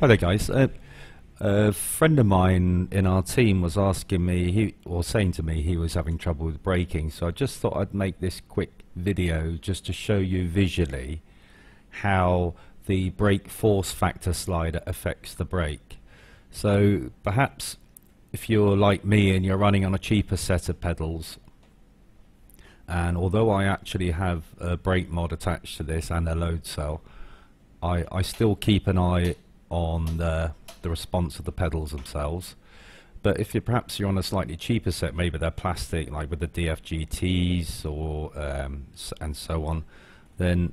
Hi there, guys. A friend of mine in our team was asking me, saying to me he was having trouble with braking, so I just thought I'd make this quick video just to show you visually how the brake force factor slider affects the brake. So perhaps if you're like me and you're running on a cheaper set of pedals, and although I actually have a brake mod attached to this and a load cell, I still keep an eye on the response of the pedals themselves. But if perhaps you're on a slightly cheaper set, maybe they're plastic, like with the DFGTs or and so on, then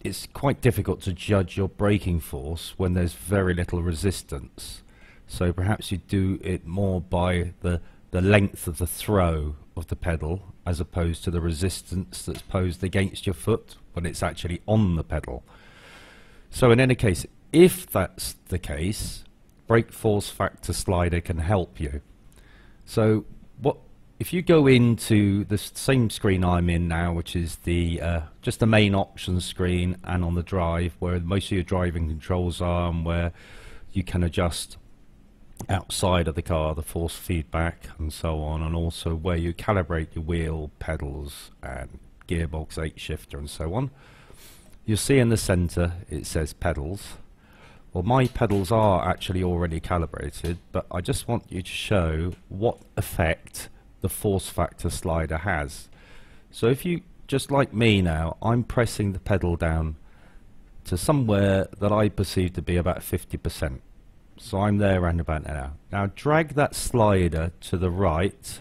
it's quite difficult to judge your braking force when there's very little resistance. So perhaps you do it more by the length of the throw of the pedal as opposed to the resistance that's posed against your foot when it's actually on the pedal. So in any case, if that's the case, brake force factor slider can help you. So if you go into the same screen I'm in now, which is the just the main options screen, and on the drive where most of your driving controls are, and where you can adjust outside of the car the force feedback and so on, and also where you calibrate your wheel, pedals and gearbox, 8 shifter and so on, you'll see in the center it says pedals. Well, my pedals are actually already calibrated, but I just want you to show what effect the force factor slider has. So if you, just like me now, I'm pressing the pedal down to somewhere that I perceive to be about 50%. So I'm there around about now. Now drag that slider to the right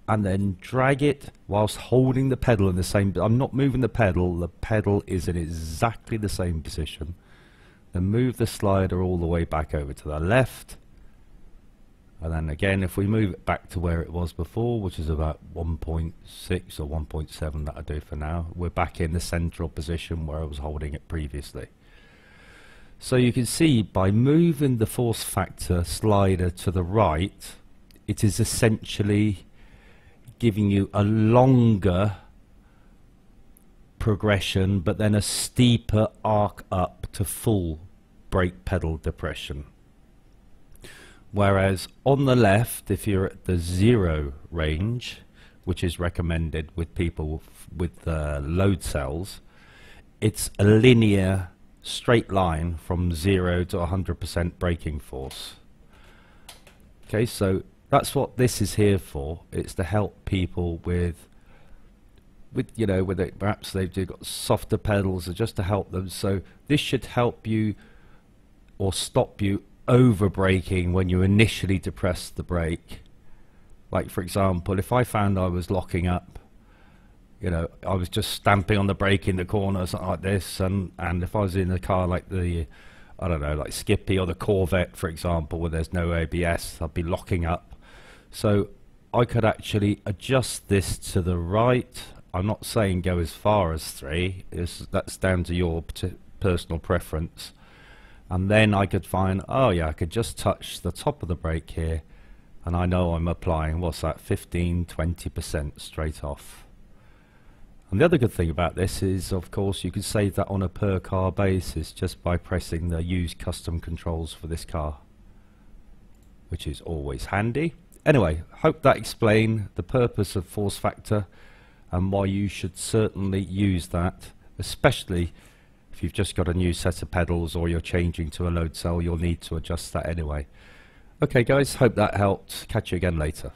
and then drag it whilst holding the pedal in the same, I'm not moving the pedal is in exactly the same position. Then move the slider all the way back over to the left, and then again if we move it back to where it was before, which is about 1.6 or 1.7, that'll do for now, we're back in the central position where I was holding it previously. So you can see by moving the force factor slider to the right, it is essentially giving you a longer progression but then a steeper arc up to full brake pedal depression. Whereas on the left, if you're at the 0 range, which is recommended with people with load cells, it's a linear straight line from 0 to 100% braking force. Okay, so that's what this is here for. It's to help people with you know, perhaps they've got softer pedals, or just to help them. So this should help you or stop you over braking when you initially depress the brake. Like for example, if I found I was locking up, you know, I was just stamping on the brake in the corner or something like this, and if I was in a car like the, I don't know, like Skippy or the Corvette for example, where there's no ABS, I'd be locking up. So I could actually adjust this to the right. I'm not saying go as far as 3, that's down to your personal preference. And then I could find, oh yeah, I could just touch the top of the brake here, and I know I'm applying, what's that, 15–20% straight off. And the other good thing about this is, of course, you can save that on a per car basis just by pressing the use custom controls for this car, which is always handy. Anyway, hope that explained the purpose of force factor and why you should certainly use that, especially if you've just got a new set of pedals or you're changing to a load cell. You'll need to adjust that anyway. Okay guys, hope that helped. Catch you again later.